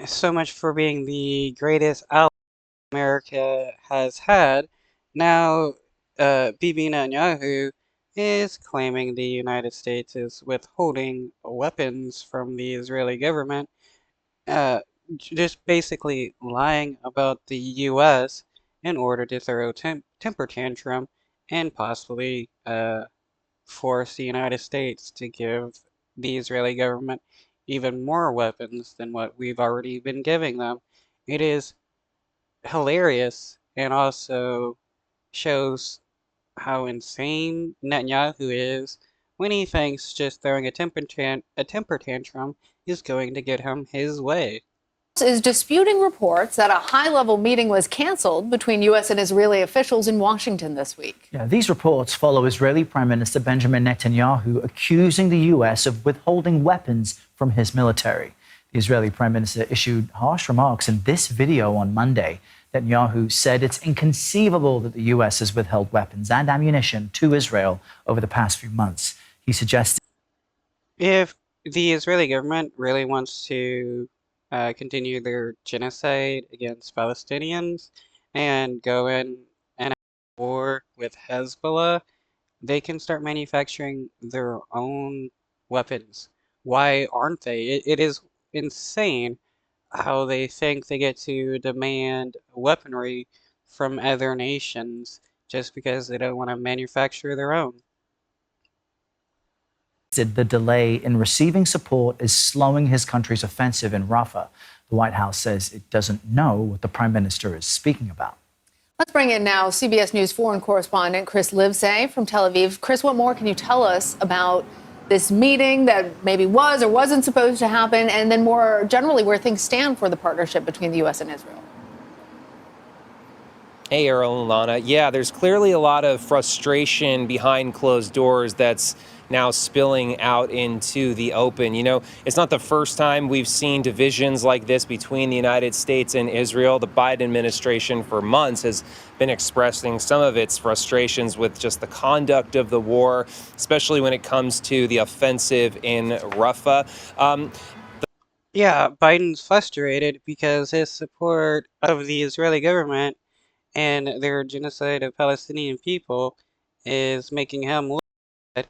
so much for being the greatest ally America has had. Now, Bibi Netanyahu is claiming the United States is withholding weapons from the Israeli government, uh, just basically lying about the U.S. in order to throw a temper tantrum and possibly force the United States to give the Israeli government even more weapons than what we've already been giving them. It is hilarious and also shows how insane Netanyahu is when he thinks just throwing a temper tantrum is going to get him his way. Is disputing reports that a high-level meeting was canceled between U.S. and Israeli officials in Washington this week. Yeah, these reports follow Israeli Prime Minister Benjamin Netanyahu accusing the U.S. of withholding weapons from his military. The Israeli Prime Minister issued harsh remarks in this video on Monday. Netanyahu said it's inconceivable that the U.S. has withheld weapons and ammunition to Israel over the past few months. He suggested If the Israeli government really wants to continue their genocide against Palestinians and go in and have war with Hezbollah, they can start manufacturing their own weapons. Why aren't they? It is insane how they think they get to demand weaponry from other nations just because they don't want to manufacture their own. the delay in receiving support is slowing his country's offensive in Rafah. The White House says it doesn't know what the Prime Minister is speaking about. Let's bring in now CBS News foreign correspondent Chris Livesay from Tel Aviv. Chris, what more can you tell us about this meeting that maybe was or wasn't supposed to happen, and then more generally where things stand for the partnership between the U.S. and Israel? Hey, Errol and Lana. Yeah, there's clearly a lot of frustration behind closed doors that's now spilling out into the open. You know, it's not the first time we've seen divisions like this between the United States and Israel. The Biden administration for months has been expressing some of its frustrations with just the conduct of the war, especially when it comes to the offensive in Rafah. Yeah, Biden's frustrated because his support of the Israeli government and their genocide of Palestinian people is making him look bad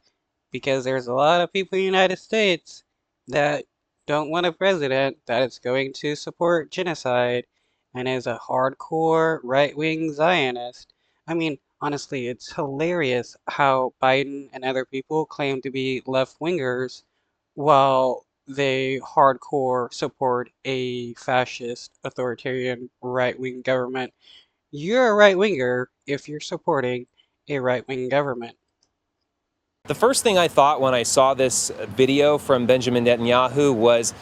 because there's a lot of people in the United States that don't want a president that is going to support genocide and is a hardcore right-wing Zionist. I mean, honestly, it's hilarious how Biden and other people claim to be left-wingers while they hardcore support a fascist, authoritarian, right-wing government. You're a right-winger if you're supporting a right-wing government. The first thing I thought when I saw this video from Benjamin Netanyahu was,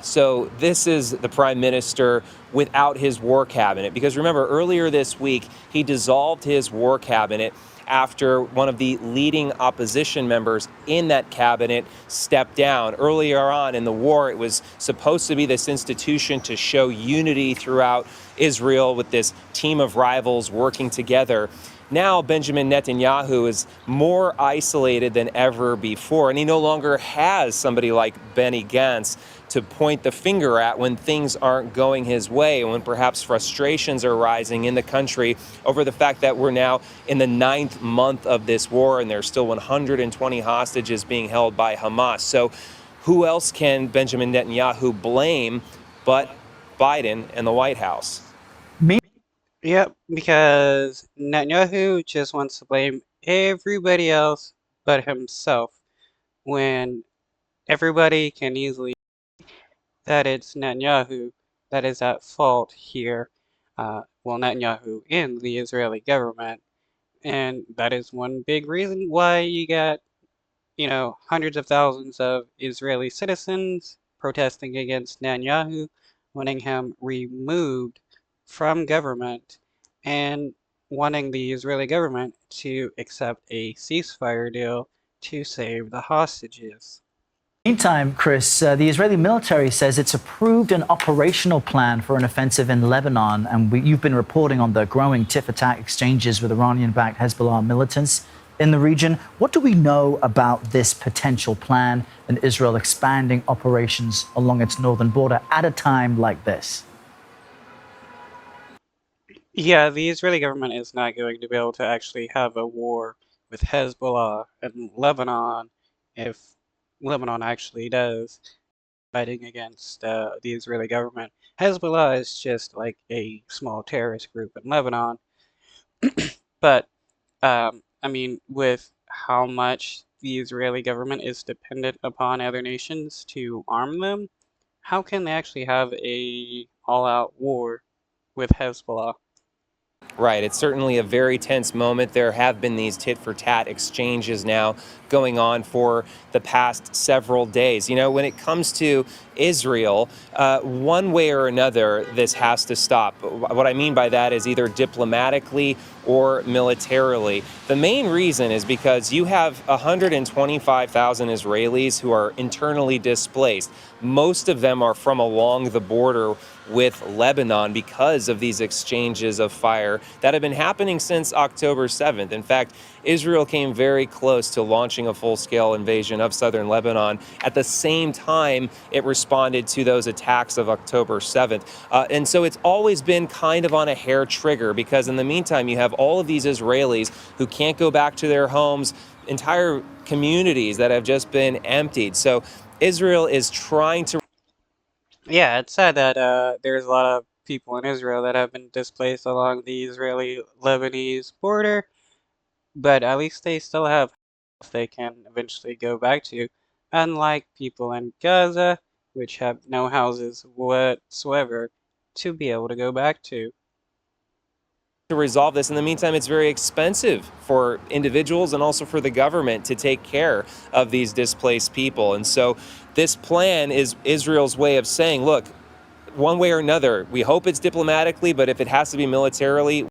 so this is the prime minister without his war cabinet. Because remember, earlier this week, he dissolved his war cabinet after one of the leading opposition members in that cabinet stepped down. Earlier on in the war, it was supposed to be this institution to show unity throughout Israel with this team of rivals working together. Now Benjamin Netanyahu is more isolated than ever before, and he no longer has somebody like Benny Gantz to point the finger at when things aren't going his way, and when perhaps frustrations are rising in the country over the fact that we're now in the 9th month of this war and there's still 120 hostages being held by Hamas. So who else can Benjamin Netanyahu blame but Biden and the White House? Yep, because Netanyahu just wants to blame everybody else but himself when everybody can easily see that it's Netanyahu that is at fault here. Well, Netanyahu and the Israeli government. And that is one big reason why you got, hundreds of thousands of Israeli citizens protesting against Netanyahu, wanting him removed from government and wanting the Israeli government to accept a ceasefire deal to save the hostages. Meantime, Chris, the Israeli military says it's approved an operational plan for an offensive in Lebanon, and you've been reporting on the growing tit-for-tat exchanges with Iranian-backed Hezbollah militants. in the region. What do we know about this potential plan and Israel expanding operations along its northern border at a time like this? Yeah, the Israeli government is not going to be able to actually have a war with Hezbollah and Lebanon if Lebanon actually does fighting against the Israeli government. Hezbollah is just like a small terrorist group in Lebanon, but I mean, with how much the Israeli government is dependent upon other nations to arm them, how can they actually have a all-out war with Hezbollah? Right. It's certainly a very tense moment. There have been these tit for tat exchanges now going on for the past several days. You know, when it comes to Israel, one way or another, this has to stop. What I mean by that is either diplomatically or militarily. The main reason is because you have 125,000 Israelis who are internally displaced. Most of them are from along the border with Lebanon because of these exchanges of fire that have been happening since October 7th. In fact, Israel came very close to launching a full-scale invasion of southern Lebanon at the same time it responded to those attacks of October 7th. And so it's always been kind of on a hair trigger because in the meantime, you have all of these Israelis who can't go back to their homes, entire communities that have just been emptied. So Israel is trying to. Yeah, it's sad that there's a lot of people in Israel that have been displaced along the Israeli-Lebanese border, but at least they still have house they can eventually go back to, unlike people in Gaza, which have no houses whatsoever to be able to go back to. Resolve this. In the meantime, it's very expensive for individuals and also for the government to take care of these displaced people. And so this plan is Israel's way of saying, look, one way or another, we hope it's diplomatically, but if it has to be militarily,